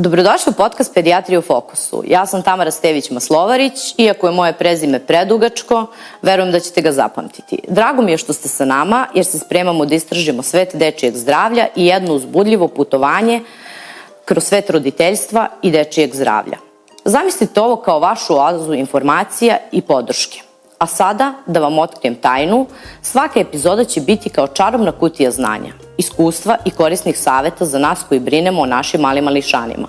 Dobrodošli u podcast Pedijatrija u fokusu. Ja sam Tamara Stević-Maslovarić, iako je moje prezime predugačko, verujem da ćete ga zapamtiti. Drago mi je što ste sa nama, jer se spremamo da istražimo svet dečijeg zdravlja i jedno uzbudljivo putovanje kroz svet roditeljstva i dečijeg zdravlja. Zamislite ovo kao vašu oazu informacija i podrške. A sada, da vam otkrijem tajnu, svaka epizoda će biti kao čarobna kutija znanja, iskustva i korisnih saveta za nas koji brinemo o našim malim mališanima.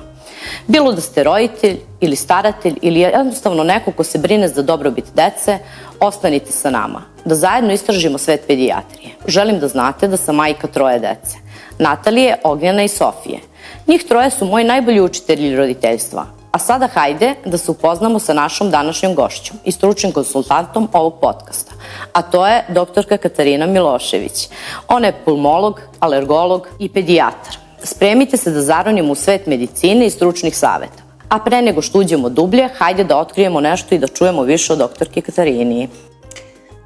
Bilo da ste roditelj ili staratelj ili jednostavno neko ko se brine za dobrobit dece, ostanite sa nama, da zajedno istražimo svet pedijatrije. Želim da znate da sam majka 3 dece, Natalije, Ognjena i Sofije. Njih 3 su moji najbolji učitelji roditeljstva. A sada hajde da se upoznamo sa našom današnjom gošćom i stručnim konsultantom ovog podcasta, a to je doktorka Katarina Milošević. Ona je pulmolog, alergolog i pedijatar. Spremite se da zaronimo u svet medicine i stručnih saveta. A pre nego što uđemo dublje, hajde da otkrijemo nešto i da čujemo više o doktorki Katarini.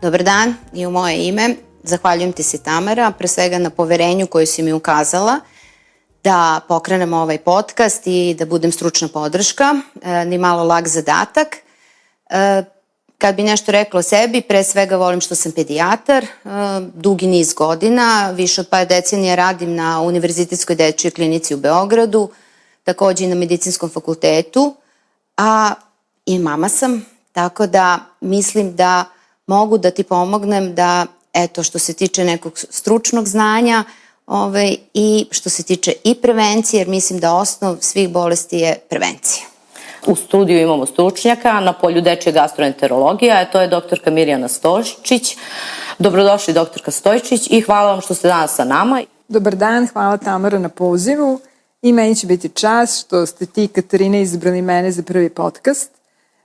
Dobar dan i u moje ime. Zahvaljujem ti se, Tamara, pre svega na poverenju koju si mi ukazala da pokrenemo ovaj podcast i da budem stručna podrška, ni malo lak zadatak. Kad bi nešto rekla o sebi, pre svega volim što sam pedijatar, dugi niz godina, više od par decenija radim na Univerzitetskoj dečijoj klinici u Beogradu, takođe i na Medicinskom fakultetu, a i mama sam, tako da mislim da mogu da ti pomognem da, eto, što se tiče nekog stručnog znanja, i što se tiče i prevencije, jer mislim da osnov svih bolesti je prevencija. U studiju imamo stručnjaka na polju dečje gastroenterologije, a to je doktorka Mirjana Stojčić. Dobrodošli, doktorka Stojčić, i hvala vam što ste danas sa nama. Dobar dan, hvala Tamara na pozivu i meni će biti čast što ste ti, Katarina, izabrali mene za prvi podcast.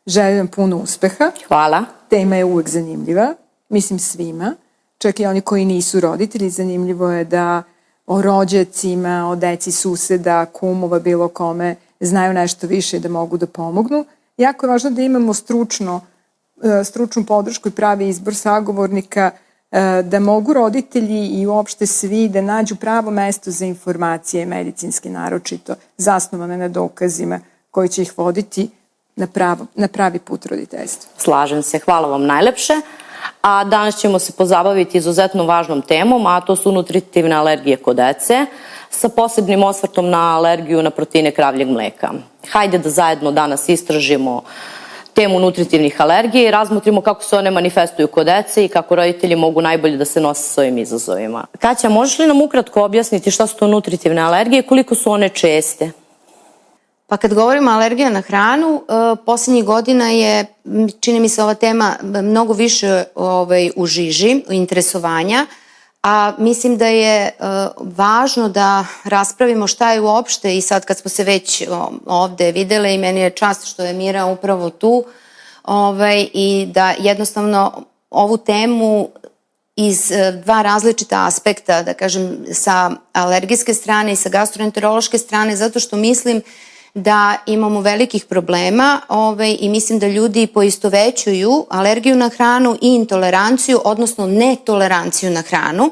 Želim vam puno uspeha. Hvala. Tema je uvek zanimljiva, mislim svima, čak i oni koji nisu roditelji. Zanimljivo je da o rođacima, o deci suseda, kumova, bilo kome znaju nešto više i da mogu da pomognu. Jako je važno da imamo stručnu podršku i pravi izbor sagovornika, da mogu roditelji i uopšte svi da nađu pravo mesto za informacije, medicinski naročito, zasnovane na dokazima koji će ih voditi na pravi put roditeljstva. Slažem se, hvala vam najlepše. A danas ćemo se pozabaviti izuzetno važnom temom, a to su nutritivne alergije kod dece, sa posebnim osvrtom na alergiju na proteine kravljeg mleka. Hajde da zajedno danas istražimo temu nutritivnih alergija i razmotrimo kako se one manifestuju kod dece i kako roditelji mogu najbolje da se nose s ovim izazovima. Kaća, možeš li nam ukratko objasniti šta su to nutritivne alergije i koliko su one česte? Pa kad govorimo o alergija na hranu, posljednjih godina je, čini mi se, ova tema mnogo više u žiži, u interesovanja, a mislim da je važno da raspravimo šta je uopšte, i sad kad smo se već ovde videle i meni je čast što je Mira upravo tu, i da jednostavno ovu temu iz 2 različita aspekta, da kažem, sa alergijske strane i sa gastroenterološke strane, zato što mislim da imamo velikih problema i mislim da ljudi poistovećuju alergiju na hranu i intoleranciju, odnosno netoleranciju na hranu,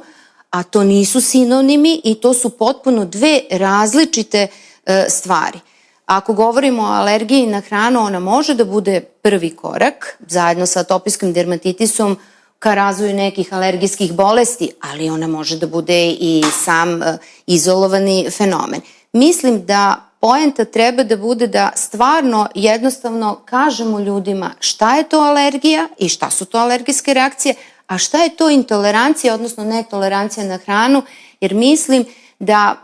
a to nisu sinonimi i to su potpuno 2 različite stvari. Ako govorimo o alergiji na hranu, ona može da bude prvi korak, zajedno sa atopijskim dermatitisom, ka razvoju nekih alergijskih bolesti, ali ona može da bude i sam izolovani fenomen. Mislim da poenta treba da bude da stvarno jednostavno kažemo ljudima šta je to alergija i šta su to alergijske reakcije, a šta je to intolerancija, odnosno netolerancija na hranu, jer mislim da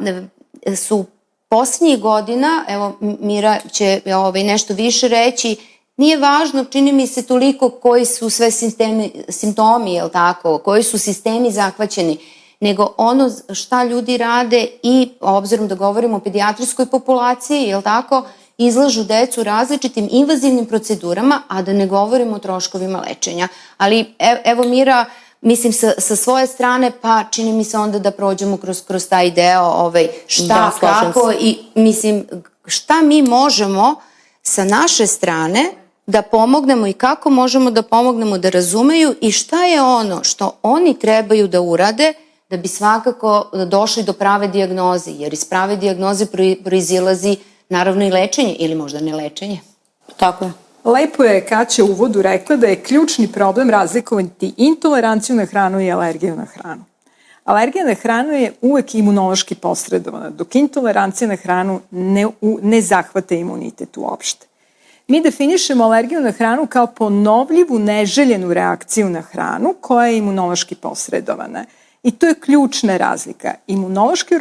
su posljednjih godina, evo Mira će nešto više reći, nije važno, čini mi se, toliko koji su sve simptomi, jel tako, koji su sistemi zahvaćeni, nego ono šta ljudi rade i, obzirom da govorimo o pedijatrijskoj populaciji, jel tako, izlažu decu različitim invazivnim procedurama, a da ne govorimo o troškovima lečenja. Ali evo, Mira, mislim sa svoje strane, pa čini mi se onda da prođemo kroz taj deo šta, kako i mislim šta mi možemo sa naše strane da pomognemo i kako možemo da pomognemo da razumeju i šta je ono što oni trebaju da urade da bi svakako došli do prave dijagnoze, jer iz prave dijagnoze proizilazi naravno i lečenje ili možda ne lečenje. Tako je. Lepo je Kaća u uvodu rekla da je ključni problem razlikovati intoleranciju na hranu i alergiju na hranu. Alergija na hranu je uvek imunološki posredovana, dok intolerancija na hranu ne zahvata imunitet uopšte. Mi definišemo alergiju na hranu kao ponovljivu neželjenu reakciju na hranu koja je imunološki posredovana. I to je ključna razlika. Imunološki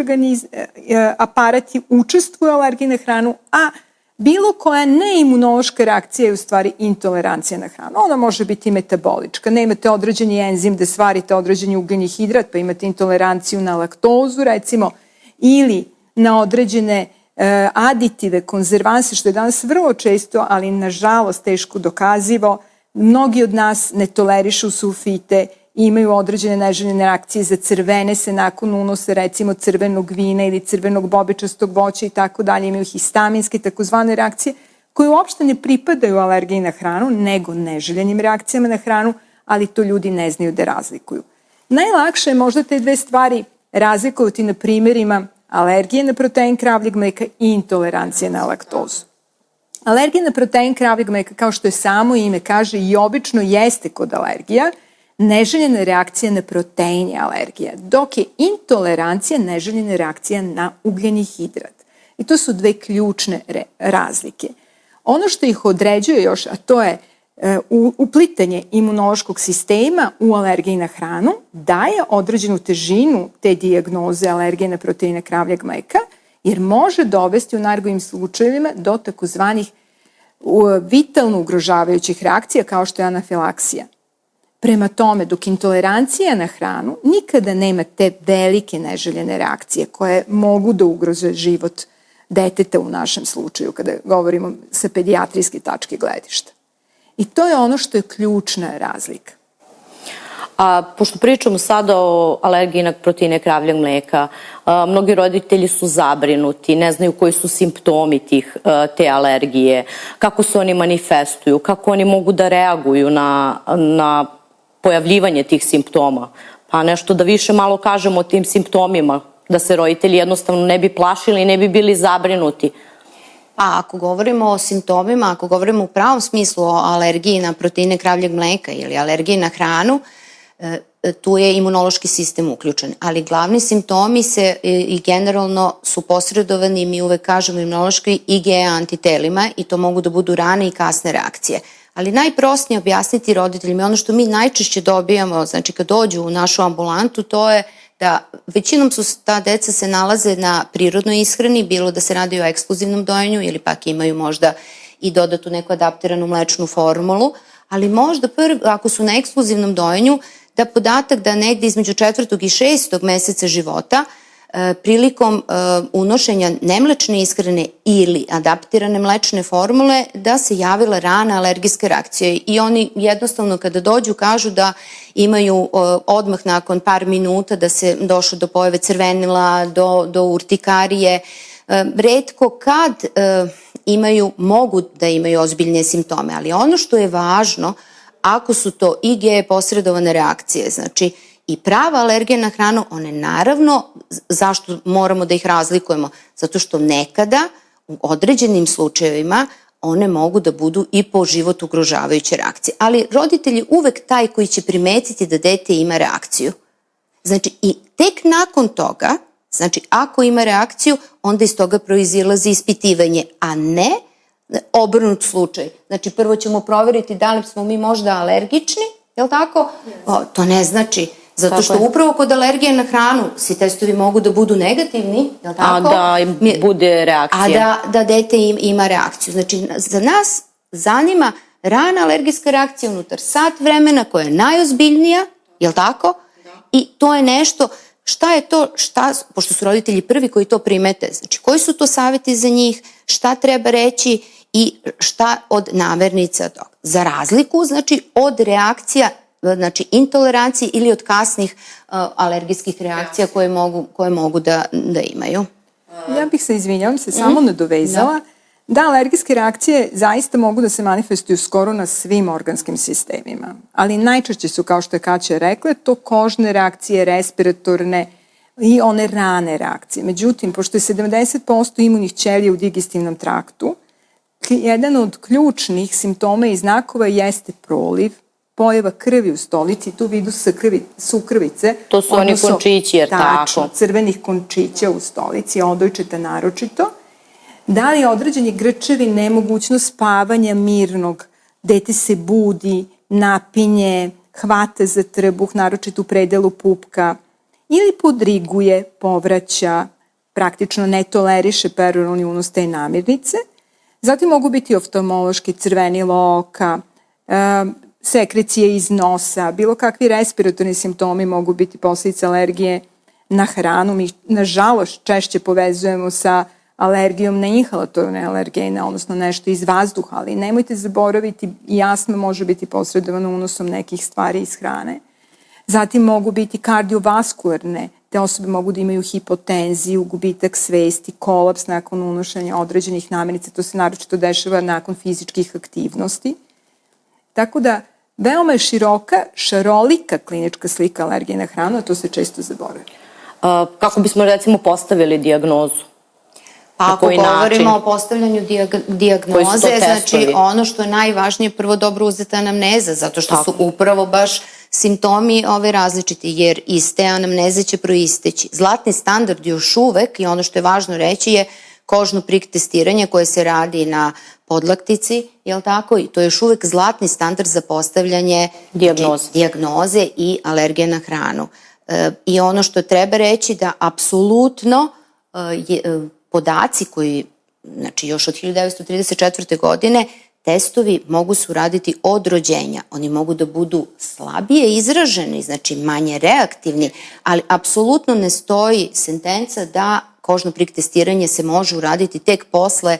aparat učestvuje u alergiji na hranu, a bilo koja neimunološka reakcija je u stvari intolerancija na hranu. Ona može biti metabolička. Nemate određeni enzim da svarite određeni ugljeni hidrat, pa imate intoleranciju na laktozu, recimo, ili na određene aditive, konzervanse, što je danas vrlo često, ali nažalost teško dokazivo. Mnogi od nas ne tolerišu sulfite, imaju određene neželjene reakcije za crvene se nakon unosa, recimo crvenog vina ili crvenog bobičastog voća i tako dalje, imaju histaminske takozvane reakcije koje uopšte ne pripadaju alergiji na hranu, nego neželjenim reakcijama na hranu, ali to ljudi ne znaju da razlikuju. Najlakše je možda te dve stvari razlikovati na primjerima alergije na protein kravljeg mleka i intolerancije na laktozu. Alergija na protein kravljeg mleka, kao što je samo ime kaže, i obično jeste kod alergija, neželjena reakcija na protein je alergija, dok je intolerancija neželjena reakcija na ugljeni hidrat. I to su dve ključne razlike. Ono što ih određuje još, a to je uplitanje imunološkog sistema u alergiji na hranu, daje određenu težinu te dijagnoze alergije na proteine kravljeg mleka, jer može dovesti u najgorih slučajevima do takozvanih vitalno ugrožavajućih reakcija kao što je anafilaksija. Prema tome, dok intolerancija na hranu nikada nema te velike neželjene reakcije koje mogu da ugroze život deteta u našem slučaju kada govorimo sa pedijatrijske tačke gledišta. I to je ono što je ključna razlika. A pošto pričamo sada o alergiji na proteine kravljeg mleka, mnogi roditelji su zabrinuti, ne znaju koji su simptomi te alergije, kako se oni manifestuju, kako oni mogu da reaguju na pojavljivanje tih simptoma. Pa nešto da više malo kažemo o tim simptomima, da se roditelji jednostavno ne bi plašili i ne bi bili zabrinuti. A ako govorimo o simptomima, ako govorimo u pravom smislu o alergiji na proteine kravljeg mleka ili alergiji na hranu, tu je imunološki sistem uključen. Ali glavni simptomi se i generalno su posredovani, mi uvek kažemo imunološki IgE antitelima i to mogu da budu rane i kasne reakcije. Ali najprostnije objasniti roditeljima, ono što mi najčešće dobijamo, znači kad dođu u našu ambulantu, to je da većinom ta deca se nalaze na prirodnoj ishrani, bilo da se radi o ekskluzivnom dojenju ili pak imaju možda i dodatu neku adaptiranu mlečnu formulu, ali možda ako su na ekskluzivnom dojenju, da podatak da negde između 4. i 6. meseca života prilikom unošenja nemlečne ishrane ili adaptirane mlečne formule da se javila rana alergijska reakcija i oni jednostavno kada dođu kažu da imaju odmah nakon par minuta da se došlo do pojave crvenila, do urtikarije. Retko kad mogu da imaju ozbiljne simptome, ali ono što je važno, ako su to IgE posredovane reakcije, znači i prava alergija na hranu, one naravno, zašto moramo da ih razlikujemo? Zato što nekada u određenim slučajevima one mogu da budu i po život ugrožavajuće reakcije. Ali roditelj je uvek taj koji će primetiti da dete ima reakciju. Znači i tek nakon toga, znači ako ima reakciju, onda iz toga proizilazi ispitivanje, a ne obrnut slučaj. Znači prvo ćemo proveriti da li smo mi možda alergični, je li tako? To ne znači. Zato što upravo kod alergije na hranu svi testovi mogu da budu negativni, je li tako? A da bude reakcija. A da dete ima reakciju. Znači, za nas zanima rana alergijska reakcija unutar sat vremena koja je najozbiljnija, je li tako? I to je nešto, šta je to, pošto su roditelji prvi koji to primete, znači koji su to savjeti za njih, šta treba reći i šta od namirnica toga. Za razliku, znači, od reakcija, znači intolerancije ili od kasnih alergijskih reakcija koje mogu da imaju. Ja bih se, izvinjavam se, samo nadovezala da alergijske reakcije zaista mogu da se manifestuju skoro na svim organskim sistemima, ali najčešće su, kao što je Kaća rekla, to kožne reakcije, respiratorne, i one rane reakcije. Međutim, pošto je 70% imunih ćelija u digestivnom traktu, jedan od ključnih simptoma i znakova jeste proliv, pojava krvi u stolici, tu vidu sukrvice. To su oni končići, jer tako? Crvenih končića u stolici, odojčeta naročito. Da li je određeni grčevi, nemogućnost spavanja mirnog, dete se budi, napinje, hvata za trbuh, naročito u predelu pupka, ili podriguje, povraća, praktično ne toleriše peroralni unos te namirnice. Zatim mogu biti oftalmološki crvenilo oka, sekrecije iz nosa, bilo kakvi respiratorni simptomi mogu biti posledica alergije na hranu. Mi, nažalost, češće povezujemo sa alergijom na inhalatorne alergene, odnosno nešto iz vazduha, ali nemojte zaboraviti, i astma može biti posredovana unosom nekih stvari iz hrane. Zatim mogu biti kardiovaskularne, te osobe mogu da imaju hipotenziju, gubitak svesti, kolaps nakon unošenja određenih namirnica, to se naročito dešava nakon fizičkih aktivnosti. Tako da, veoma je široka, šarolika klinička slika alergije na hranu, a to se često zaboravlja. Kako bismo recimo postavili dijagnozu? Pa ako govorimo o postavljanju dijagnoze, znači ono što je najvažnije, prvo dobro uzeta anamneza, zato što su upravo baš simptomi različiti, jer iz te anamneze će proisteći. Zlatni standard još uvek, i ono što je važno reći, je kožno prik testiranje koje se radi na podlaktici, je li tako? I to je još uvek zlatni standard za postavljanje dijagnoze i alergije na hranu. I ono što treba reći da apsolutno podaci koji, znači još od 1934. godine, testovi mogu se uraditi od rođenja. Oni mogu da budu slabije izraženi, znači manje reaktivni, ali apsolutno ne stoji sentenca da kožno prik testiranje se može uraditi tek posle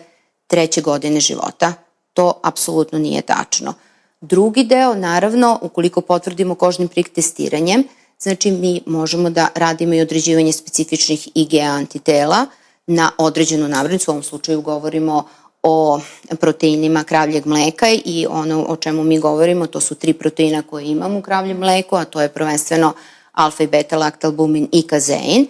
3. godine života. To apsolutno nije tačno. Drugi deo, naravno, ukoliko potvrdimo kožnim prik testiranjem, znači mi možemo da radimo i određivanje specifičnih IgA antitela na određenu namirnicu. U ovom slučaju govorimo o proteinima kravljeg mleka i ono o čemu mi govorimo, to su 3 proteina koje imamo u kravljem mleku, a to je prvenstveno alfa i beta laktalbumin i kazein.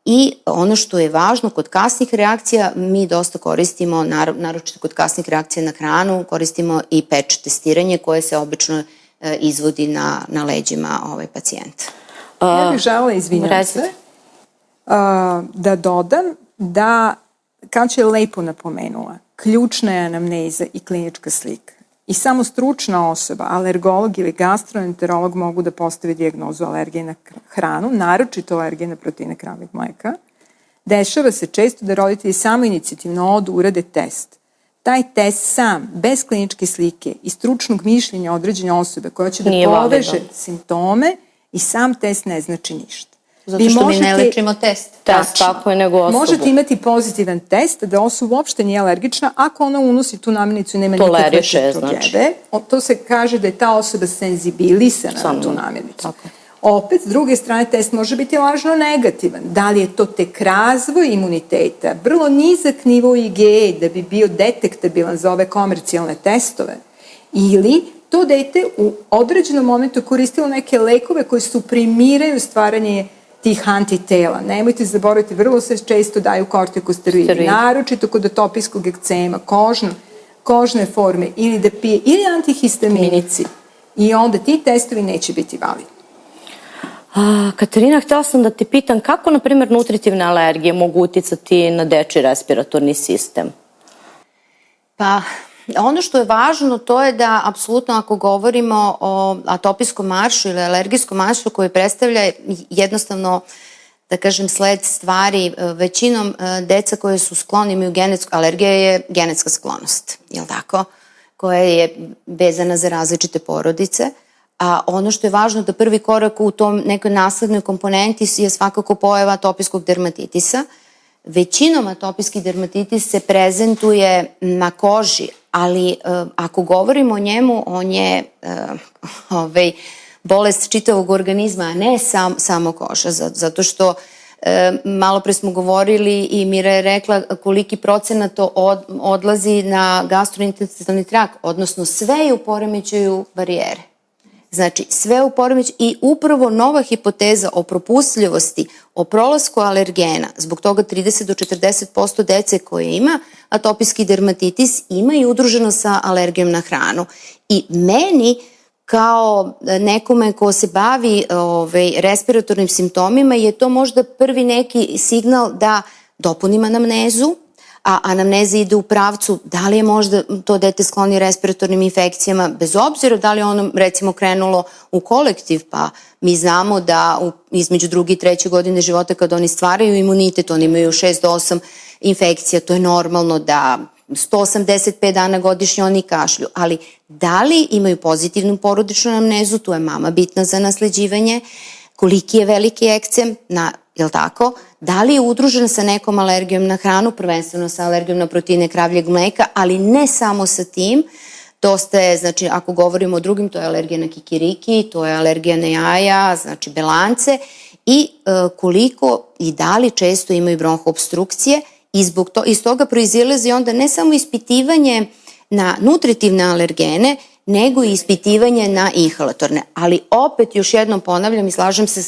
I ono što je važno kod kasnih reakcija, mi dosta koristimo, naročito kod kasnih reakcija na hranu, koristimo i patch testiranje koje se obično izvodi na leđima pacijenta. Ja bih želela, izvinjam se, da dodam da, kao što je lepo napomenula, ključna je anamneza i klinička slika. I samo stručna osoba, alergolog ili gastroenterolog mogu da postave dijagnozu alergije na hranu, naročito alergije na proteine kravljeg mleka. Dešava se često da roditelji samo inicijativno odu, urade test. Taj test sam, bez kliničke slike i stručnog mišljenja određene osobe koja će da poveže simptome, i sam test ne znači ništa. Zato što mi ne lečimo test. Tako je, nego osobu. Možete imati pozitivan test da osoba uopšte nije alergična ako ona unosi tu namirnicu i nema nikakve prođebe. To se kaže da je ta osoba senzibilisana na tu namirnicu. Opet, s druge strane, test može biti lažno negativan. Da li je to tek razvoj imuniteta, vrlo nizak nivo IgE da bi bio detektabilan za ove komercijalne testove, ili to dete u određenom momentu koristilo neke lekove koji suprimiraju stvaranje tih antitela. Nemojte zaboraviti, vrlo se često daju kortikosteroidi, naročito kod atopijskog ekcema, kožne forme, ili da pije, ili antihistaminici. I onda ti testovi neće biti validni. Katarina, htjela sam da te pitam kako, na primjer, nutritivne alergije mogu uticati na dečiji respiratorni sistem? Pa, ono što je važno to je da apsolutno ako govorimo o atopijskom maršu ili alergijskom maršu koji predstavlja jednostavno, da kažem, sled stvari, većinom deca koje su skloni imaju alergija je genetska sklonost, jel tako? Koja je vezana za različite porodice. A ono što je važno da prvi korak u tom nekoj naslednoj komponenti je svakako pojava atopijskog dermatitisa. Većinom atopijski dermatitis se prezentuje na koži, ali ako govorimo o njemu, on je bolest čitavog organizma, a ne samo koža, zato što malo pre smo govorili i Mira je rekla koliki procenat to odlazi na gastrointestinalni trakt, odnosno sve je u poremećaju barijere. Znači, sve u poremeću i upravo nova hipoteza o propustljivosti, o prolasku alergena, zbog toga 30 do 40% dece koje ima atopijski dermatitis ima i udruženo sa alergijom na hranu. I meni, kao nekome ko se bavi respiratornim simptomima, je to možda prvi neki signal da dopunim anamnezu, a anamneza ide u pravcu da li je možda to dete skloni respiratornim infekcijama, bez obzira da li je ono recimo krenulo u kolektiv, pa mi znamo da između 2. i 3. godine života kad oni stvaraju imunitet, oni imaju 6 do 8 infekcija, to je normalno da 185 dana godišnje oni kašlju, ali da li imaju pozitivnu porodičnu anamnezu, tu je mama bitna za nasleđivanje, koliki je veliki ekcem, jel tako? Da li je udružen sa nekom alergijom na hranu, prvenstveno sa alergijom na proteine kravljeg mleka, ali ne samo sa tim, dosta je, znači ako govorimo o drugim, to je alergija na kikiriki, to je alergija na jaja, znači belance i koliko i da li često imaju bronhoobstrukcije i iz toga proizilazi onda ne samo ispitivanje na nutritivne alergene, nego i ispitivanje na inhalatorne. Ali opet još jednom ponavljam i slažem se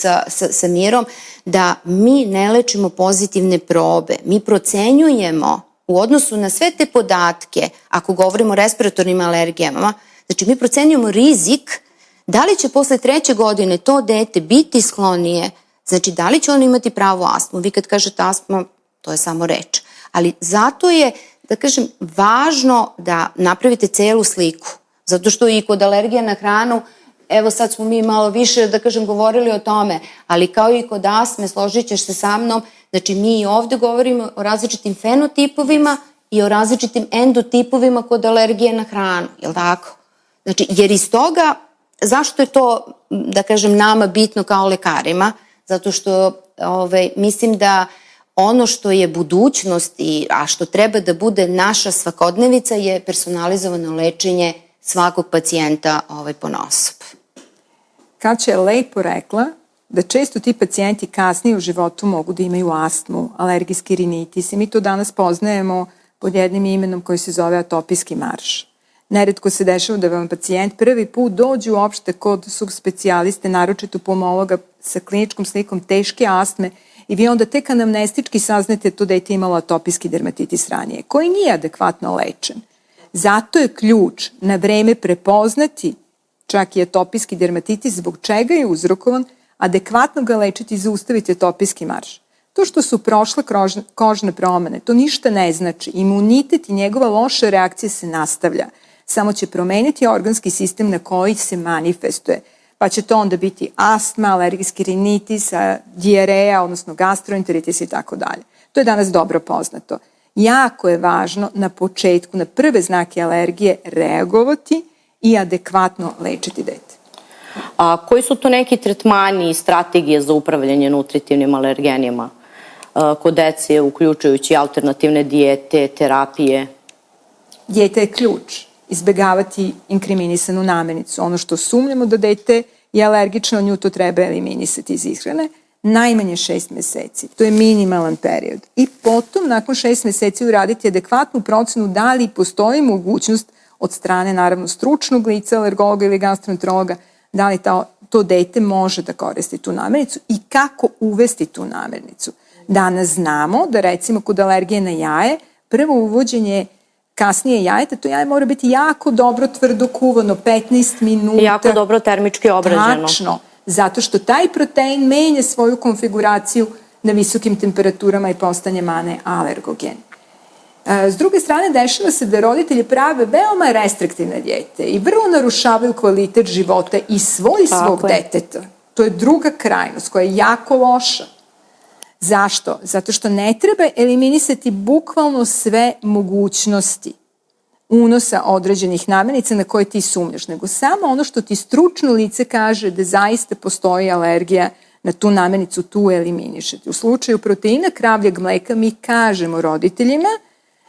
sa Mirom da mi ne lečimo pozitivne probe. Mi procenjujemo u odnosu na sve te podatke, ako govorimo o respiratornim alergijama, znači mi procenjujemo rizik da li će posle 3. godine to dete biti sklonije, znači da li će ono imati pravu astmu. Vi kad kažete astma, to je samo reč. Ali zato je, da kažem, važno da napravite celu sliku. Zato što i kod alergija na hranu, evo sad smo mi malo više, da kažem, govorili o tome, ali kao i kod astme, složit ćeš se sa mnom, znači mi i ovde govorimo o različitim fenotipovima i o različitim endotipovima kod alergije na hranu, jel tako? Znači, jer iz toga, zašto je to, da kažem, nama bitno kao lekarima? Zato što mislim da ono što je budućnost, a što treba da bude naša svakodnevica je personalizovano lečenje svakog pacijenta ponaosob. Kaća je lepo rekla da često ti pacijenti kasnije u životu mogu da imaju astmu, alergijski rinitis i mi to danas poznajemo pod jednim imenom koji se zove atopijski marš. Neretko se dešava da vam pacijent prvi put dođe uopšte kod subspecijaliste, naročito pulmologa sa kliničkom slikom teške astme i vi onda tek anamnestički saznate to dete imalo atopijski dermatitis ranije, koji nije adekvatno lečen. Zato je ključ na vreme prepoznati čak i atopijski dermatitis, zbog čega je uzrokovan, adekvatno ga lečiti i zaustaviti atopijski marš. To što su prošle kožne promene, to ništa ne znači. Imunitet i njegova loša reakcija se nastavlja. Samo će promeniti organski sistem na koji se manifestuje. Pa će to onda biti astma, alergijski rinitis, dijareja, odnosno gastroenteritis i tako dalje. To je danas dobro poznato. Jako je važno na početku, na prve znake alergije reagovati i adekvatno lečiti dete. A koji su to neki tretmani i strategije za upravljanje nutritivnim alergenima kod dece, uključujući alternativne dijete, terapije? Dijete je ključ. Izbegavati inkriminisanu namirnicu. Ono što sumnjamo da dete je alergično, nju to treba eliminisati iz ishrane. Najmanje 6 meseci. To je minimalan period. I potom, nakon 6 meseci, uraditi adekvatnu procenu da li postoji mogućnost od strane, naravno, stručnog lica, alergologa ili gastroenterologa, da li to dete može da koristi tu namirnicu i kako uvesti tu namirnicu. Danas znamo da, recimo, kod alergije na jaje, prvo uvođenje kasnije jajeta, to jaje mora biti jako dobro tvrdo kuvano, 15 minuta. Jako dobro termički obrađeno. Tačno. Zato što taj protein menja svoju konfiguraciju na visokim temperaturama i postane alergogen. S druge strane, dešava se da roditelji prave veoma restriktivne dijete i vrlo narušavaju kvalitet života i svog deteta. To je druga krajnost koja je jako loša. Zašto? Zato što ne treba eliminisati bukvalno sve mogućnosti unosa određenih namirnica na koje ti sumnjaš, nego samo ono što ti stručno lice kaže da zaista postoji alergija na tu namirnicu, tu eliminišete. U slučaju proteina kravljeg mleka mi kažemo roditeljima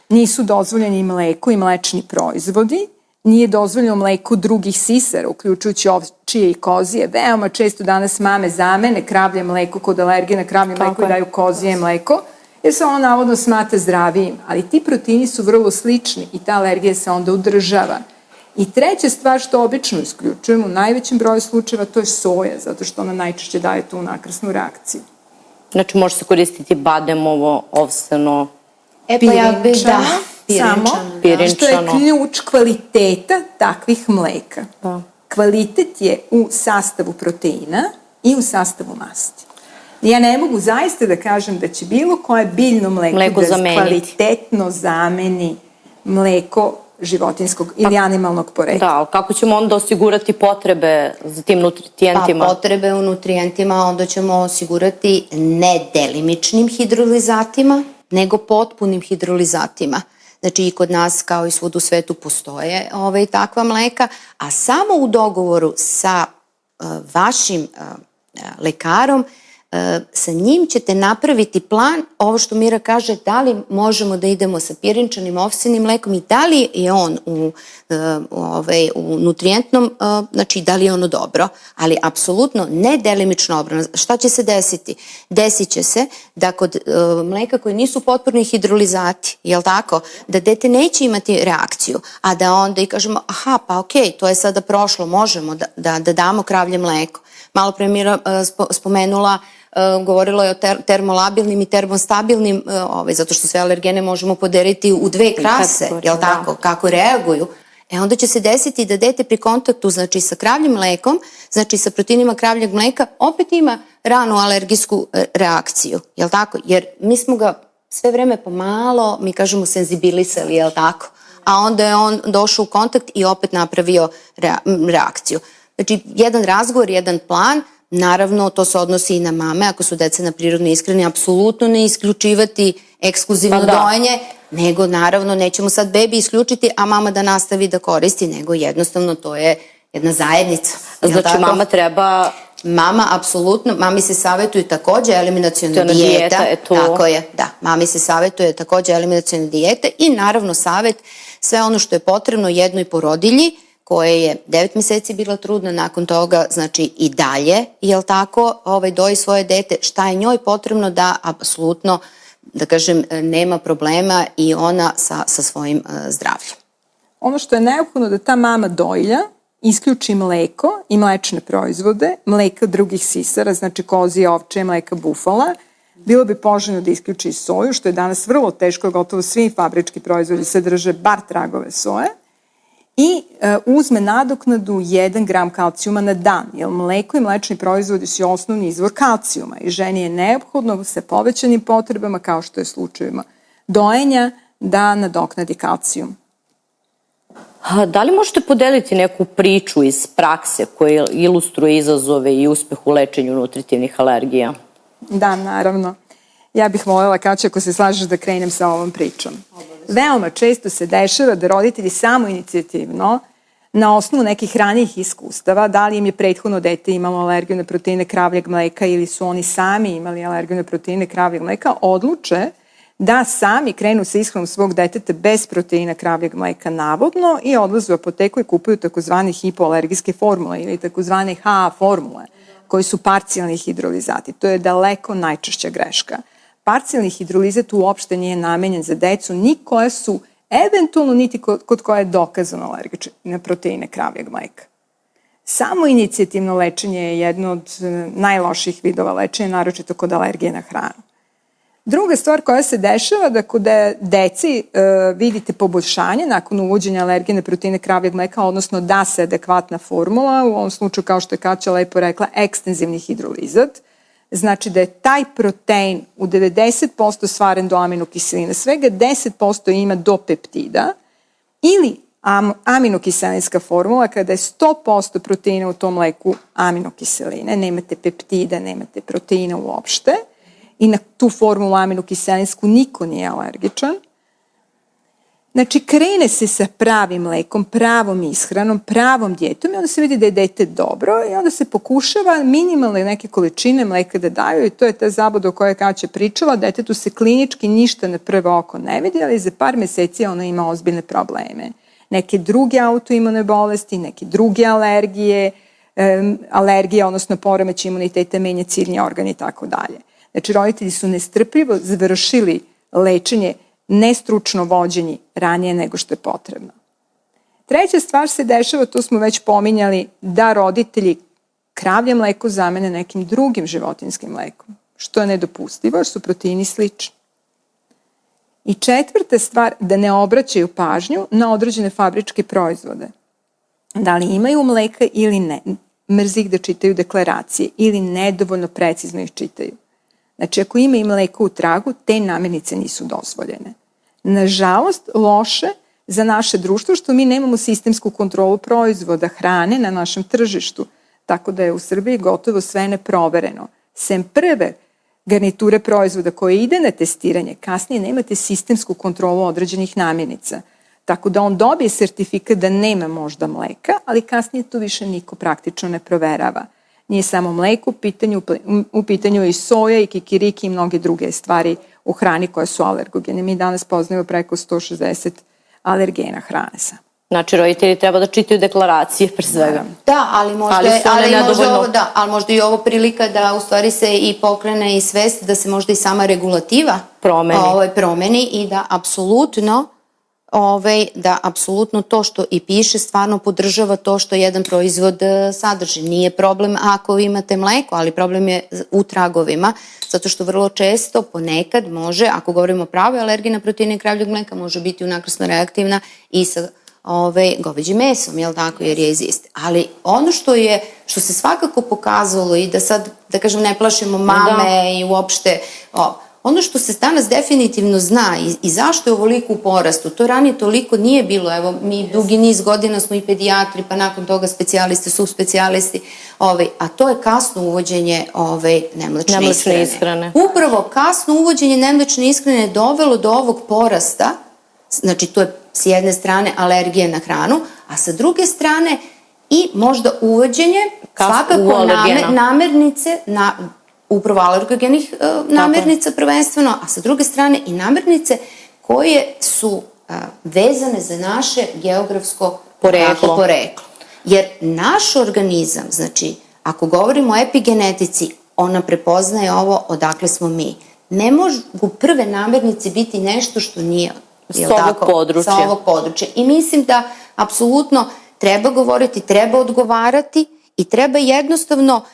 nisu dozvoljeni mleko i mlečni proizvodi, nije dozvoljeno mleko drugih sisara, uključujući ovčije i kozije. Veoma često danas mame zamene kravlje mleko kod alergije na kravlje mleko i daju kozije mleko, jer se ono navodno smatra zdravijim, ali ti proteini su vrlo slični i ta alergija se onda udržava. I treća stvar što obično isključujemo u najvećem broju slučajeva, to je soja, zato što ona najčešće daje tu nakrsnu reakciju. Znači može se koristiti bademovo, ovseno, Pirinčano, samo, pirinčano. što je ključ kvaliteta takvih mleka. Da. Kvalitet je u sastavu proteina i u sastavu masti. Ja ne mogu zaista da kažem da će bilo koje biljno mleko da zameniti. kvalitetno zameni mleko životinskog ili animalnog porekla. Da, ali kako ćemo onda osigurati potrebe za tim nutrijentima? Pa potrebe u nutrijentima onda ćemo osigurati ne delimičnim hidrolizatima, nego potpunim hidrolizatima. Znači i kod nas kao i svud u svetu postoje takva mleka, a samo u dogovoru sa vašim lekarom, sa njim ćete napraviti plan, ovo što Mira kaže, da li možemo da idemo sa pirinčanim ovsenim mlekom i da li je on u nutrijentnom, znači da li je ono dobro, ali apsolutno ne delimično obrana. Šta će se desiti? Desit će se da kod mleka koji nisu potporni hidrolizati, jel tako, da dete neće imati reakciju, a da onda i kažemo, aha, pa okej, to je sada prošlo, možemo da damo kravlje mleko. Malo pre Mira spomenula, govorilo je o termolabilnim i termostabilnim, zato što sve alergene možemo podeliti u dve klase, jel tako, kako reaguju. Onda će se desiti da dete pri kontaktu, znači sa kravljim mlekom, znači sa proteinima kravljeg mleka, opet ima ranu alergijsku reakciju, jel tako, jer mi smo ga sve vreme pomalo, mi kažemo, senzibilisali, jel tako, a onda je on došao u kontakt i opet napravio reakciju. Znači, jedan razgovor, jedan plan, naravno, to se odnosi i na mame, ako su deca na prirodno ishrani, apsolutno ne isključivati ekskluzivno dojenje, nego naravno nećemo sad bebi isključiti, a mama da nastavi da koristi, nego jednostavno to je jedna zajednica. Znači mama treba... Mama, apsolutno, mami se savjetuje takođe eliminaciona dijeta. Tako je, da. Mami se savjetuje takođe eliminaciona dijeta i naravno savjet, sve ono što je potrebno jednoj porodilji, koje je 9 meseci bila trudna, nakon toga, znači i dalje, jel tako, doji svoje dete, šta je njoj potrebno da apsolutno, da kažem, nema problema i ona sa svojim zdravljem. Ono što je neophodno da ta mama dojilja isključi mleko i mlečne proizvode, mleka drugih sisara, znači kozije, ovče, mleka bufala. Bilo bi poželjno da isključi soju, što je danas vrlo teško, gotovo svi fabrički proizvodi sadrže bar tragove soje. I uzme nadoknadu 1 gram kalcijuma na dan, jer mleko i mlečni proizvodi su osnovni izvor kalcijuma i ženi je neophodno sa povećanim potrebama, kao što je slučajima dojenja, da nadoknadi kalcijum. Da li možete podeliti neku priču iz prakse koja ilustruje izazove i uspeh u lečenju nutritivnih alergija? Da, naravno. Ja bih voljela, Kaća, ako se slažeš, da krenem sa ovom pričom. Veoma često se dešava da roditelji samoinicijativno, na osnovu nekih ranijih iskustava, da li im je prethodno dete imalo alergiju na proteine kravljeg mleka ili su oni sami imali alergiju na proteine kravljeg mleka, odluče da sami krenu sa ishranom svog deteta bez proteina kravljeg mleka navodno i odlaze u apoteku i kupuju takozvane hipoalergijske formule ili takozvane HA formule, koji su parcijalni hidrolizati. To je daleko najčešća greška. Parcijalni hidrolizat uopšte nije namenjen za decu, ni koje su eventualno niti kod koje je dokazano alergične na proteine kravljeg mleka. Samo inicijativno lečenje je jedno od najloših vidova lečenja, naročito kod alergije na hranu. Druga stvar koja se dešava da kod deci vidite poboljšanje nakon uvođenja alergije na proteine kravljeg mleka, odnosno da se adekvatna formula, u ovom slučaju kao što je Kaća lepo rekla, ekstenzivni hidrolizat, znači da je taj protein u 90% stvaren do aminokiselina, svega 10% ima do peptida, ili aminokiselinska formula kada je 100% proteina u tom mleku aminokiseline, nemate peptida, nemate proteina uopšte, i na tu formulu aminokiselinsku niko nije alergičan. Znači, krene se sa pravim mlekom, pravom ishranom, pravom dijetom i onda se vidi da je dete dobro i onda se pokušava minimalne neke količine mleka da daju i to je ta zabluda o kojoj je Kaća pričala. Detetu se klinički ništa na prvo oko ne vidi, ali za par meseci ona ima ozbiljne probleme. Neke druge autoimune bolesti, neke druge alergije, odnosno poremećaj imuniteta, menja ciljni organ i tako dalje. Znači, roditelji su nestrpljivo završili lečenje, nestručno vođenje ranije nego što je potrebno. Treća stvar se dešava, tu smo već pominjali, da roditelji kravlje mleko zamene nekim drugim životinskim mlekom, što je nedopustivo jer su proteini slični. I četvrta stvar, da ne obraćaju pažnju na određene fabričke proizvode. Da li imaju mleka ili ne, mrzi ih da čitaju deklaracije ili nedovoljno precizno ih čitaju. Znači, ako ima i mleko u tragu, te namirnice nisu dozvoljene. Nažalost, loše za naše društvo što mi nemamo sistemsku kontrolu proizvoda hrane na našem tržištu, tako da je u Srbiji gotovo sve neprovereno. Sem prve garniture proizvoda koje ide na testiranje, kasnije nemate sistemsku kontrolu određenih namirnica. Tako da on dobije sertifikat da nema možda mleka, ali kasnije to više niko praktično ne proverava. Nije samo mleko, u pitanju i soja i kikiriki i mnoge druge stvari u hrani koje su alergogene. Mi danas poznajemo preko 160 alergena hrane samo. Znači, roditelji treba da čitaju deklaracije pre svega. Da, ali možda i ovo prilika da u stvari se i pokrene i svest da se možda i sama regulativa promeni i da apsolutno to što i piše stvarno podržava to što jedan proizvod sadrži. Nije problem ako vi imate mleko, ali problem je u tragovima, zato što vrlo često ponekad može, ako govorimo o pravoj alergiji na proteine kravljeg mleka, može biti unakrsno reaktivna i sa goveđim mesom, jel tako, jer je iz iste. Ali ono što se svakako pokazalo i da sad, da kažem, ne plašimo mame i uopšte, ono što se danas definitivno zna i zašto je ovoliko u porastu, to ranije toliko nije bilo, evo mi dugi niz godina smo i pedijatri, pa nakon toga specijalisti, subspecijalisti, a to je kasno uvođenje nemlečne ishrane. Upravo kasno uvođenje nemlečne ishrane je dovelo do ovog porasta, znači to je s jedne strane alergije na hranu, a sa druge strane i možda uvođenje svakako namirnice, upravo alergogenih namirnica prvenstveno, a sa druge strane i namirnice koje su vezane za naše geografsko poreklo. Jer naš organizam, znači ako govorimo o epigenetici, ona prepoznaje ovo odakle smo mi. Ne mogu prve namirnice biti nešto što nije sa ovog područja. I mislim da apsolutno treba govoriti, treba odgovarati i treba jednostavno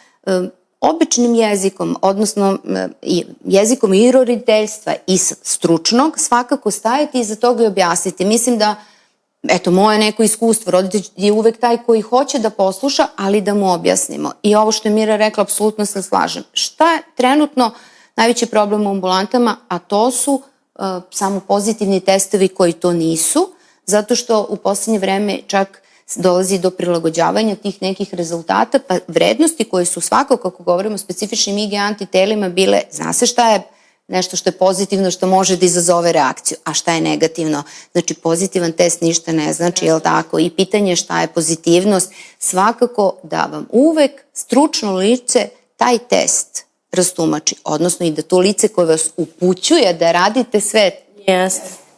običnim jezikom, odnosno jezikom i roditeljstva i stručnog, svakako stajati iza toga i objasniti. Mislim da, eto, moje neko iskustvo, roditelj je uvek taj koji hoće da posluša, ali da mu objasnimo. I ovo što je Mira rekla, apsolutno se slažem. Šta je trenutno najveći problem u ambulantama, a to su samo pozitivni testovi koji to nisu, zato što u poslednje vreme čak dolazi do prilagođavanja tih nekih rezultata, pa vrednosti koje su svakako, kako govorimo o specifičnim IG antitelima, bile, zna se šta je nešto što je pozitivno, što može da izazove reakciju, a šta je negativno. Znači, pozitivan test ništa ne znači, jel tako? I pitanje šta je pozitivnost, svakako da vam uvek stručno lice taj test rastumači, odnosno i da to lice koje vas upućuje da radite sve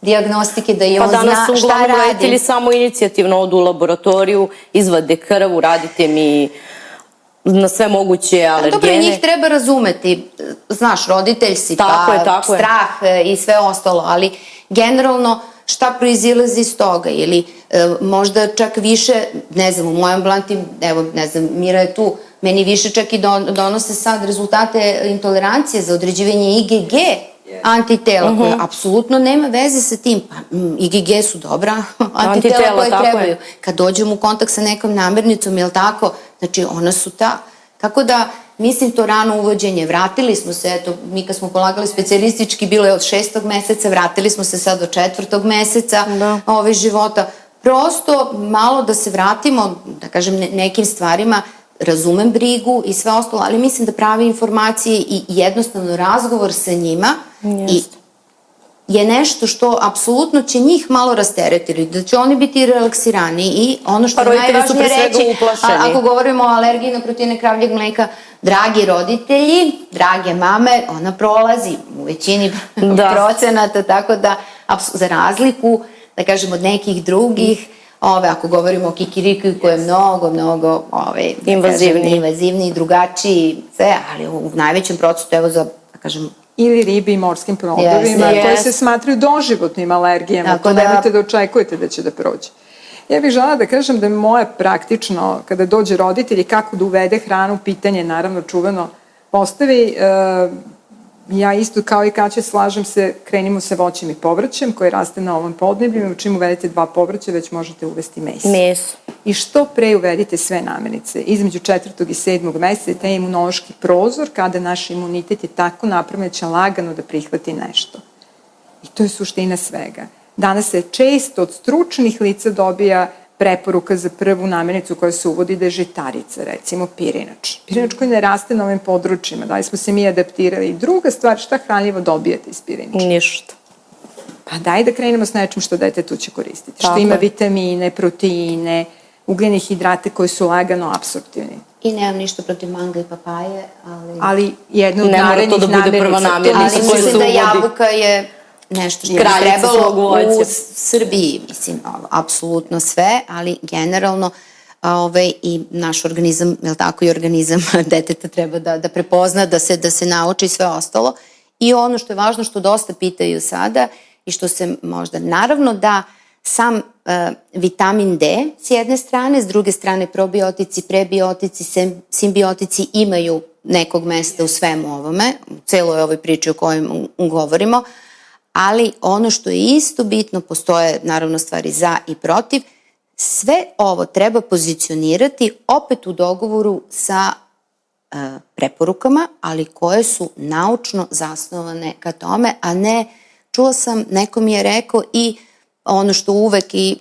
dijagnostike, da i on zna šta radi. Pa danas su uglavnom roditelji samo inicijativno odu u laboratoriju, izvade krv, uradite mi na sve moguće alergene. Dobro, njih treba razumeti. Znaš, roditelj si, pa strah i sve ostalo, ali generalno šta proizilazi iz toga ili možda čak više, ne znam, u mojoj ambulanti, evo, ne znam, Mira je tu, meni više čak i donose sad rezultate intolerancije za određivanje IgG antitela, koje apsolutno nema veze sa tim. IgG su dobra antitela koje trebaju. Kad dođemo u kontakt sa nekom namirnicom, jel tako, znači ona su ta. Tako da, mislim, to rano uvođenje, vratili smo se, eto, mi kad smo polagali specijalistički, bilo je od 6. meseca, vratili smo se sad do 4. meseca života. Prosto malo da se vratimo, da kažem, nekim stvarima, razumem brigu i sve ostalo, ali mislim da prave informacije i jednostavno razgovor sa njima je nešto što apsolutno će njih malo rasteretiti, da će oni biti relaksirani i ono što je najvažnije reći, ako govorimo o alergiji na proteine kravljeg mleka, dragi roditelji, drage mame, ona prolazi u većini procenata, tako da za razliku, da kažem, od nekih drugih, ako govorimo o kikiriku koji je mnogo invazivniji, drugačiji, sve, ali u najvećem procentu, evo za, da kažem, ili ribi i morskim plodovima koji se smatraju doživotnim alergijama, to nemojte da očekujete da će da prođe. Ja bih žela da kažem da je moje praktično, kada dođe roditelj i kako da uvede hranu, pitanje naravno čuveno postavi. Ja isto kao i Kaća slažem se, krenimo sa voćem i povrćem koje raste na ovom podneblju. Čim uvedete 2 povrća, već možete uvesti meso. Meso. I što pre uvedite sve namirnice. Između 4. i 7. meseca je taj imunološki prozor kada naš imunitet je tako napravljen da će lagano da prihvati nešto. I to je suština svega. Danas se često od stručnih lica dobija preporuka za prvu namirnicu koja se uvodi da je žitarica, recimo pirinač. Pirinač koji ne raste na ovim područjima, da li smo se mi adaptirali. I druga stvar, šta hranljivo dobijete iz pirinača? Ništa. Pa daj da krenemo s nečim što dete tu će koristiti. Tako što ima je. vitamine, proteine, ugljene hidrate koji su lagano apsorptivni. I nemam ništa protiv manga i papaje, Ali jedno od Ne mora narednih to da bude prva namirnica. ali koje se mislim da uvodi. jabuka je nešto što bi Kraljica svog trebalo voća. u Srbiji, mislim, apsolutno sve, ali generalno i naš organizam, je li tako, i organizam deteta treba da prepozna, da se nauči i sve ostalo. I ono što je važno, što dosta pitaju sada i što se možda, naravno da sam vitamin D s jedne strane, s druge strane probiotici, prebiotici, simbiotici imaju nekog mesta u svemu ovome, u celoj ovoj priči o kojoj govorimo, ali ono što je isto bitno, postoje naravno stvari za i protiv, sve ovo treba pozicionirati opet u dogovoru sa preporukama, ali koje su naučno zasnovane ka tome, a ne, čuo sam, neko mi je rekao i ono što uvek, i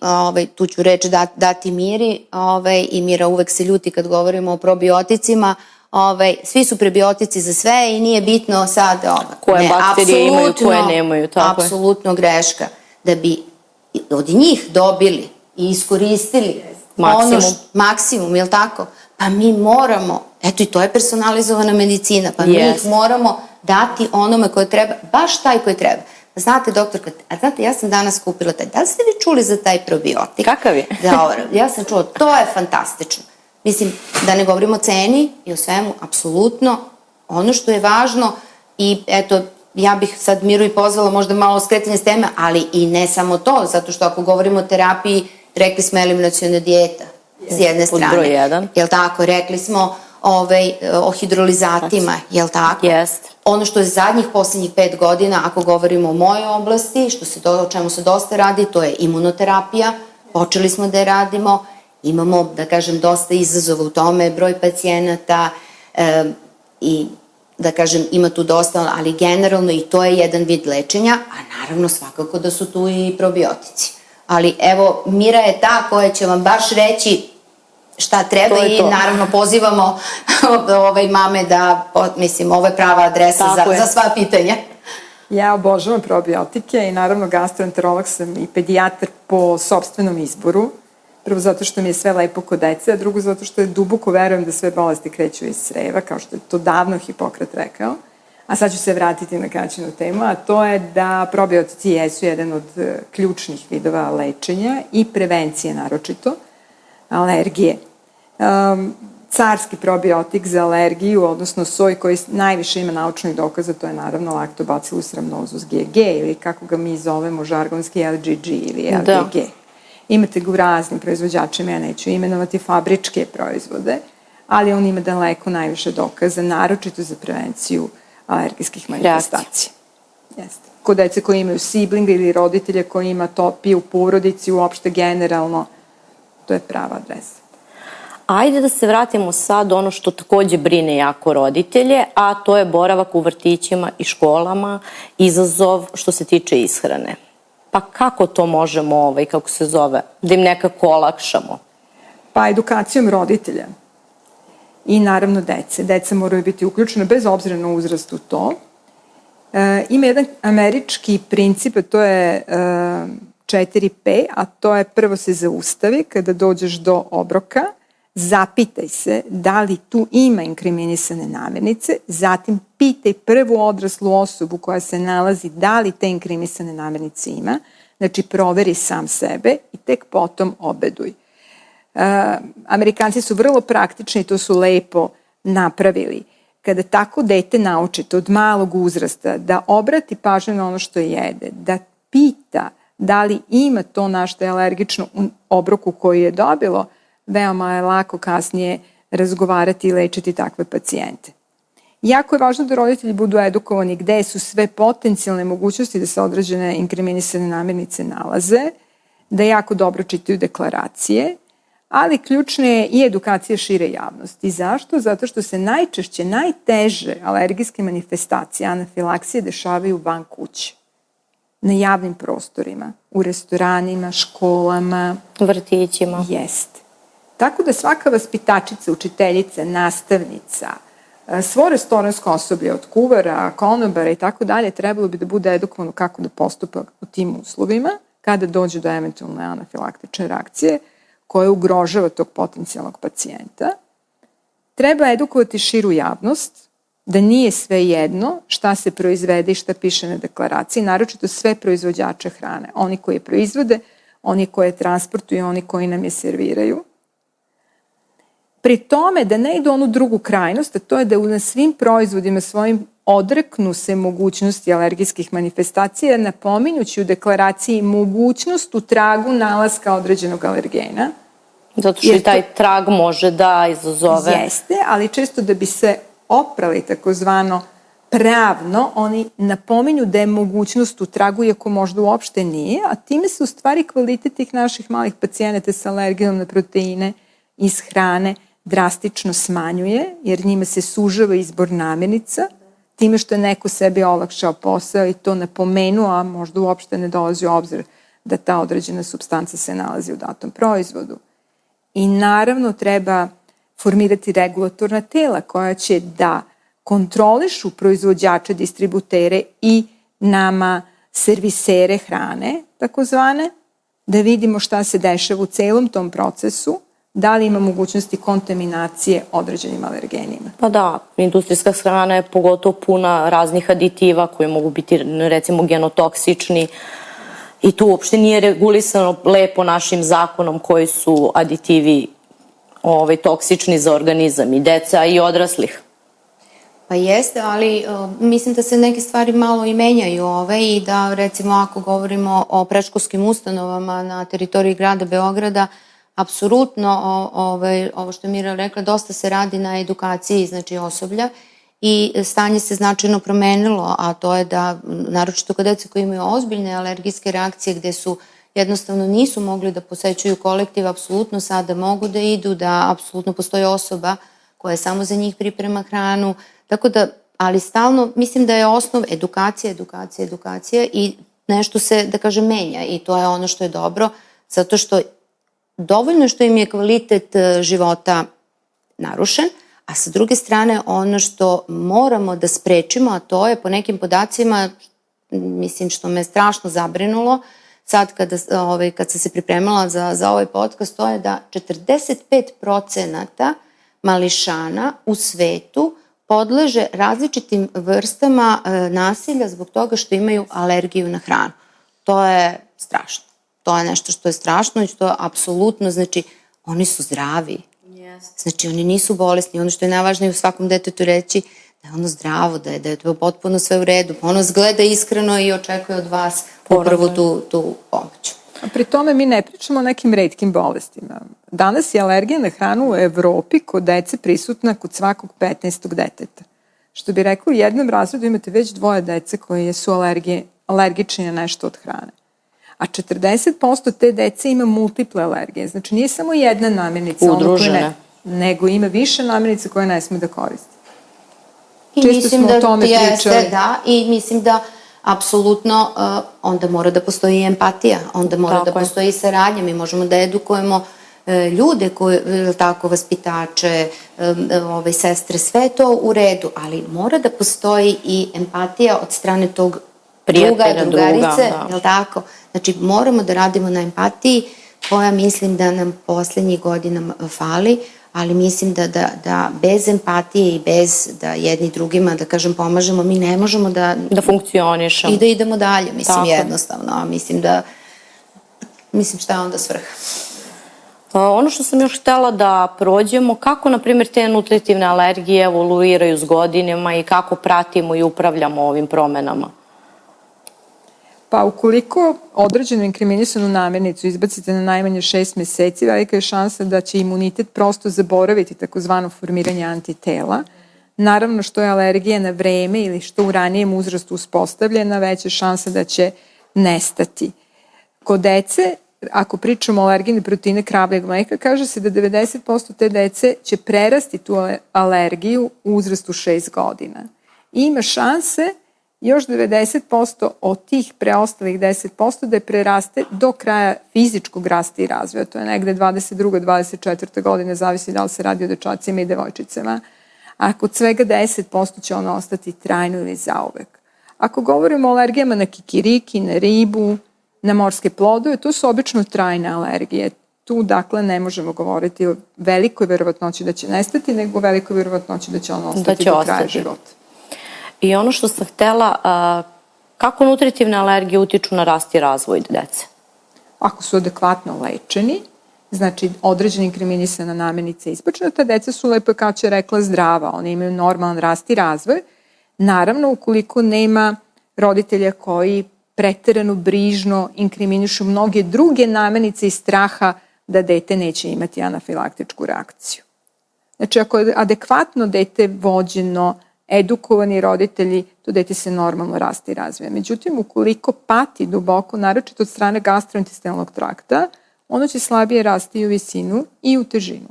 tu ću reći dati Miri, i Mira uvek se ljuti kad govorimo o probioticima, svi su prebiotici za sve i nije bitno sad Koje bakterije imaju, koje nemaju, tako je. Apsolutno greška. Da bi od njih dobili i iskoristili maksimum, je li tako? Pa mi moramo, eto i to je personalizovana medicina, pa mi ih moramo dati onome koje treba, baš taj koji treba. Znate, doktorka, znate, ja sam danas kupila taj, da li ste vi čuli za taj probiotik? Kakav je? Ja sam čula, to je fantastično. Mislim, da ne govorimo o ceni i o svemu, apsolutno, ono što je važno, i eto, ja bih sad Miru i pozvala možda malo skretanje s teme, ali i ne samo to, zato što ako govorimo o terapiji, rekli smo eliminaciona dijeta s jedne strane. Pod broj 1. Jel' tako? Rekli smo o hidrolizatima, jel' tako? Jeste. Ono što je zadnjih posljednjih 5 godina, ako govorimo o mojoj oblasti, o čemu se dosta radi, to je imunoterapija. Počeli smo da je radimo, imamo, da kažem, dosta izazova u tome, broj pacijenata i, da kažem, ima tu dosta, ali generalno i to je jedan vid lečenja, a naravno svakako da su tu i probiotici. Ali evo, Mira je ta koja će vam baš reći šta treba i naravno pozivamo mame da, mislim, ovo je prava adresa za sva pitanja. Ja obožavam probiotike i naravno gastroenterolog sam i pedijatar po sopstvenom izboru. Prvo zato što mi je sve lepo kod dece, a drugo zato što je duboko verujem da sve bolesti kreću iz creva, kao što je to davno Hipokrat rekao. A sad ću se vratiti na Kaćinu temu, a to je da probiotici jesu jedan od ključnih vidova lečenja i prevencije naročito, alergije. Carski probiotik za alergiju, odnosno soj koji najviše ima naučnih dokaza, to je naravno Lactobacillus rhamnosus GG ili kako ga mi zovemo žargonski LGG ili LGG. Imate ga u raznim proizvođačima, ja neću imenovati fabričke proizvode, ali on ima daleko najviše dokaza, naročito za prevenciju alergijskih manifestacija. Kod dece koji imaju siblinga ili roditelja koji ima atopiju u porodici, uopšte generalno, to je prava adresa. Ajde da se vratimo sad ono što takođe brine jako roditelje, a to je boravak u vrtićima i školama, izazov što se tiče ishrane. Pa kako to možemo, kako se zove, da im nekako olakšamo? Pa edukacijom roditelja i naravno dece. Deca moraju biti uključene bez obzira na uzrast u to. Ima jedan američki princip, a to je 4P, a to je prvo se zaustavi kada dođeš do obroka, zapitaj se da li tu ima inkriminisane namirnice, zatim pitaj prvu odraslu osobu koja se nalazi da li te inkriminisane namirnice ima, znači proveri sam sebe i tek potom obeduj. Amerikanci su vrlo praktični i to su lepo napravili. Kada tako dete naučite od malog uzrasta da obrati pažnju na ono što jede, da pita da li ima to na što je alergično u obroku koji je dobilo, veoma je lako kasnije razgovarati i lečiti takve pacijente. Jako je važno da roditelji budu edukovani gde su sve potencijalne mogućnosti da se određene inkriminisane namirnice nalaze, da jako dobro čitaju deklaracije, ali ključna je i edukacija šire javnosti. Zašto? Zato što se najčešće, najteže alergijske manifestacije, anafilaksije dešavaju van kuće, na javnim prostorima, u restoranima, školama, Vrtićima. Jeste. Tako da svaka vaspitačica, učiteljica, nastavnica, svo restoransko osoblje od kuvara, konobara i tako dalje trebalo bi da bude edukovano kako da postupa u tim uslovima kada dođe do eventualne anafilaktične reakcije koja ugrožava tog potencijalnog pacijenta. Treba edukovati širu javnost da nije sve jedno šta se proizvede i šta piše na deklaraciji, naročito sve proizvođače hrane, oni koji je proizvode, oni koji je transportuju i oni koji nam je serviraju. Pri tome da ne idu onu drugu krajnost, a to je da na svim proizvodima svojim odreknu se mogućnosti alergijskih manifestacija, napominjući u deklaraciji mogućnost u tragu nalaska određenog alergena. Zato što i taj trag može da izazove... Jeste, ali često da bi se oprali takozvano pravno, oni napominju da je mogućnost u tragu, iako možda uopšte nije, a time se u stvari kvalitet tih naših malih pacijenata sa alergijom na proteine iz hrane drastično smanjuje, jer njima se sužava izbor namirnica, time što je neko sebi olakšao posao i to napomenuo, a možda uopšte ne dolazi u obzir da ta određena supstanca se nalazi u datom proizvodu. I naravno treba formirati regulatorna tela koja će da kontrolišu proizvođače, distributere i nama servisere hrane, takozvane, da vidimo šta se dešava u celom tom procesu, da li ima mogućnosti kontaminacije određenim alergenima. Pa da, industrijska hrana je pogotovo puna raznih aditiva koji mogu biti recimo genotoksični i tu uopšte nije regulisano lepo našim zakonom koji su aditivi toksični za organizam i deca i odraslih. Pa jeste, ali mislim da se neke stvari malo i menjaju i da recimo ako govorimo o predškolskim ustanovama na teritoriji grada Beograda, apsolutno ovo što je Mira rekla, dosta se radi na edukaciji znači osoblja i stanje se značajno promenilo, a to je da naročito kod dece koji imaju ozbiljne alergijske reakcije gde su jednostavno nisu mogli da posećuju kolektiv, apsolutno sada mogu da idu, da apsolutno postoji osoba koja samo za njih priprema hranu, tako da, ali stalno mislim da je osnov edukacija i nešto se, da kažem, menja i to je ono što je dobro, zato što dovoljno što im je kvalitet života narušen, a sa druge strane ono što moramo da sprečimo, a to je po nekim podacima, mislim što me strašno zabrinulo, sad kad sam se pripremala za ovaj podcast, to je da 45% mališana u svetu podleže različitim vrstama nasilja zbog toga što imaju alergiju na hranu. To je strašno. To je nešto što je strašno i što je apsolutno, znači, oni su zdravi. Znači, oni nisu bolesni. Ono što je najvažnije u svakom detetu reći da je ono zdravo, da je to potpuno sve u redu. Ono zgleda iskreno i očekuje od vas upravo tu pomoć. A pri tome mi ne pričamo o nekim retkim bolestima. Danas je alergija na hranu u Evropi kod dece prisutna kod svakog 15. deteta. Što bi rekao, u jednom razredu imate već 2 dece koje su alergični na nešto od hrane. A 40% te dece ima multiple alergije. Znači nije samo jedna namirnica, udružene, nego ima više namirnica koje ne sme da koristi. I često smo o tome pričali. Da, i mislim da apsolutno onda mora da postoji empatija, onda mora da postoji saradnja. Mi možemo da edukujemo ljude, vaspitače, sestre, sve to u redu, ali mora da postoji i empatija od strane tog drugarice, je li tako? Znači, moramo da radimo na empatiji koja mislim da nam poslednjih godina fali, ali mislim da bez empatije i bez da jedni drugima, da kažem, pomažemo, mi ne možemo da funkcionišemo. I da idemo dalje, mislim, jednostavno. A mislim šta je onda svrha. Ono što sam još htela da prođemo, kako, na primjer, te nutritivne alergije evoluiraju s godinama i kako pratimo i upravljamo ovim promenama? Pa ukoliko određenu inkriminisanu namirnicu izbacite na najmanje 6 meseci, velika je šansa da će imunitet prosto zaboraviti takozvano formiranje antitela. Naravno, što je alergija na vreme ili što u ranijem uzrastu uspostavljena, veća šansa da će nestati. Kod dece, ako pričamo o alergiji na proteine kravljeg mleka, kaže se da 90% te dece će prerasti tu alergiju u uzrastu 6 godina. I ima šanse još 90% od tih preostalih 10% da je preraste do kraja fizičkog rasta i razvoja. To je negde 22. 24. godine, zavisi da li se radi o dečacima i devojčicama. A kod svega 10% će ono ostati trajno ili zauvek. Ako govorimo o alergijama na kikiriki, na ribu, na morske plodove, to su obično trajne alergije. Tu, dakle, ne možemo govoriti o velikoj verovatnoći da će nestati, nego o velikoj verovatnoći da će ono ostati do kraja života. I ono što sam htela, kako nutritivne alergije utiču na rast i razvoj dece? Ako su adekvatno lečeni, znači određena inkriminisana namirnica ispačena, ta deca su, lepo je Kaća rekla, zdrava, oni imaju normalan rast i razvoj. Naravno, ukoliko nema roditelja koji preterano, brižno inkriminišu mnoge druge namirnice iz straha da dete neće imati anafilaktičku reakciju. Znači, ako je adekvatno dete vođeno, edukovani roditelji, to dete se normalno raste i razvija. Međutim, ukoliko pati duboko, naročito od strane gastrointestinalnog trakta, ono će slabije rasti u visinu i u težinu.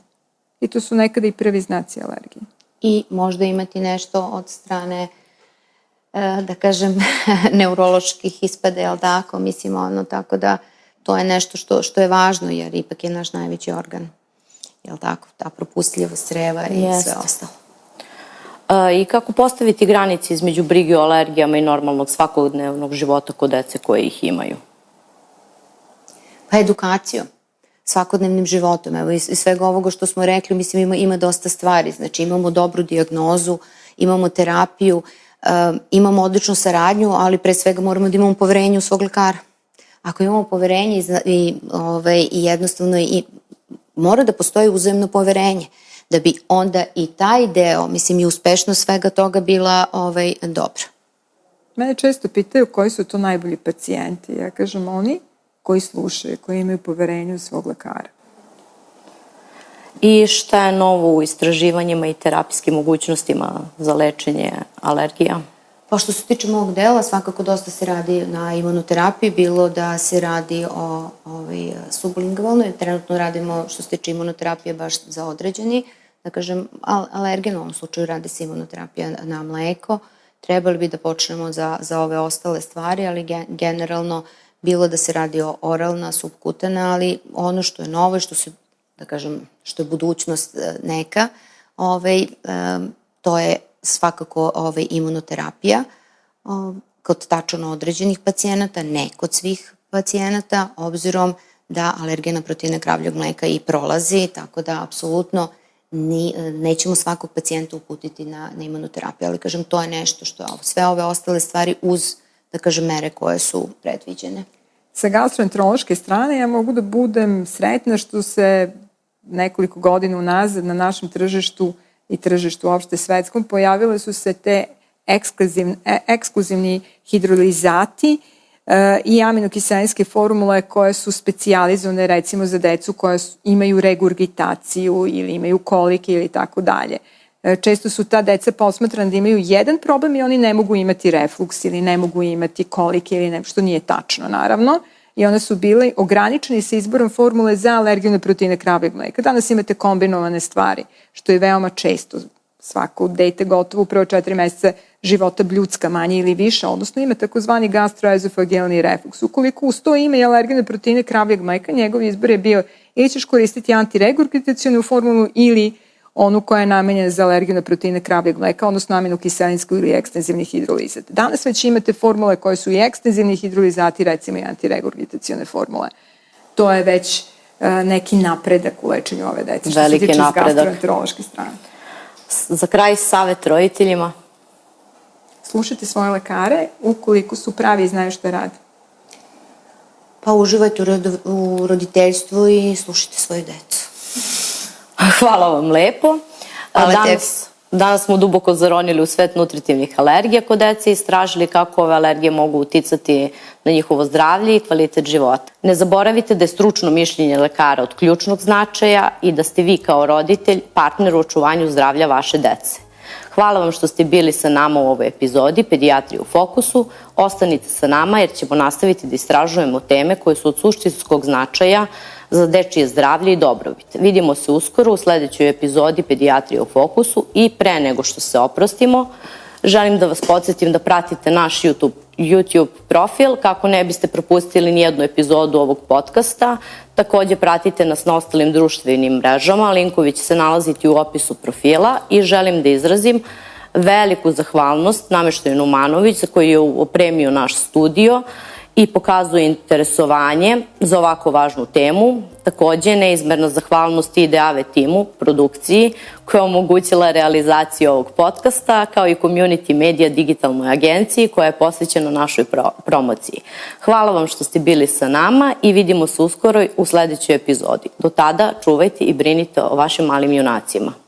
I to su nekada i prvi znaci alergije. I možda imati nešto od strane, da kažem, neuroloških ispade, jel tako? Mislim, ono, tako da to je nešto što je važno, jer ipak je naš najveći organ. Jel tako? Ta propustljivost creva i sve ostalo. I kako postaviti granice između brige o alergijama i normalnog svakodnevnog života kod dece koje ih imaju? Pa edukacijom, svakodnevnim životom. Evo, iz svega ovoga što smo rekli, mislim, ima dosta stvari. Znači, imamo dobru dijagnozu, imamo terapiju, imamo odličnu saradnju, ali pre svega moramo da imamo poverenje u svog lekara. Ako imamo poverenje i jednostavno mora da postoji uzajemno poverenje, da bi onda i taj deo, mislim, i uspešnost svega toga bila dobra. Mene često pitaju koji su to najbolji pacijenti. Ja kažem, oni koji slušaju, koji imaju poverenje u svog lekara. I šta je novo u istraživanjima i terapijskim mogućnostima za lečenje alergija? Pa što se tiče mog dela, svakako dosta se radi na imunoterapiji, bilo da se radi o sublingualnoj, trenutno radimo što se tiče imunoterapije baš za određeni, da kažem, alergen, u ovom slučaju radi se imunoterapija na mleko, trebali bi da počnemo za ove ostale stvari, ali generalno bilo da se radi o oralna, subkutana, ali ono što je novo i što se, da kažem, što je budućnost neka, to je svakako imunoterapija kod tačno određenih pacijenata, ne kod svih pacijenata, obzirom da alergija na proteine kravljeg mleka i prolazi, tako da apsolutno nećemo svakog pacijenta uputiti na imunoterapiju, ali kažem, to je nešto što je sve ove ostale stvari uz, da kažem, mere koje su predviđene. Sa gastroenterološke strane ja mogu da budem sretna što se nekoliko godina unazad na našem tržištu i tržištu uopšte svetskom pojavile su se te ekskluzivni hidrolizati i aminokiselinske formule koje su specijalizovane recimo za decu koja imaju regurgitaciju ili imaju kolike ili tako dalje. Često su ta deca posmatrana da imaju jedan problem i oni ne mogu imati refluks ili ne mogu imati kolike ili nešto, što nije tačno naravno. I one su bile ograničene sa izborom formule za alergiju na proteine kravljeg mleka. Danas imate kombinovane stvari, što je veoma često. Svako dete gotovo u prvo 4 meseca života bljucka manje ili više, odnosno ima takozvani gastroezofagealni refluks. Ukoliko uz to ima i alergiju na proteine kravljeg mleka, njegov izbor je bio ili ćeš koristiti antiregurgitacionu formulu ili onu koja je namenjena za alergiju na proteine kravljeg mleka, odnosno aminokiselinsku ili ekstenzivni hidrolizat. Danas već imate formule koje su i ekstenzivni hidrolizati, recimo i antiregurgitacione formule. To je već neki napredak u lečenju ove dece, što se tiče iz gastroenterološke strane. Za kraj savjet roditeljima? Slušajte svoje lekare ukoliko su pravi i znaju šta rade. Pa uživajte u roditeljstvu i slušajte svoju decu. Hvala vam lepo. Danas smo duboko zaronili u svet nutritivnih alergija kod dece i istražili kako ove alergije mogu uticati na njihovo zdravlje i kvalitet života. Ne zaboravite da je stručno mišljenje lekara od ključnog značaja i da ste vi kao roditelj partner u očuvanju zdravlja vaše dece. Hvala vam što ste bili sa nama u ovoj epizodi Pedijatrija u fokusu. Ostanite sa nama jer ćemo nastaviti da istražujemo teme koje su od suštinskog značaja za dečije zdravlje i dobrobit. Vidimo se uskoro u sledećoj epizodi Pedijatrija u fokusu i pre nego što se oprostimo, želim da vas podsjetim da pratite naš YouTube profil kako ne biste propustili nijednu epizodu ovog podcasta. Takođe pratite nas na ostalim društvenim mrežama, linkovi će se nalaziti u opisu profila i želim da izrazim veliku zahvalnost Nameštaju Numanović za koji je opremio naš studio i pokazuje interesovanje za ovako važnu temu. Takođe, neizmerna zahvalnost ide AVE timu, produkciji, koja je omogućila realizaciju ovog podcasta, kao i Community Media digitalnoj agenciji koja je posvećena našoj promociji. Hvala vam što ste bili sa nama i vidimo se uskoro u sledećoj epizodi. Do tada čuvajte i brinite o vašim malim junacima.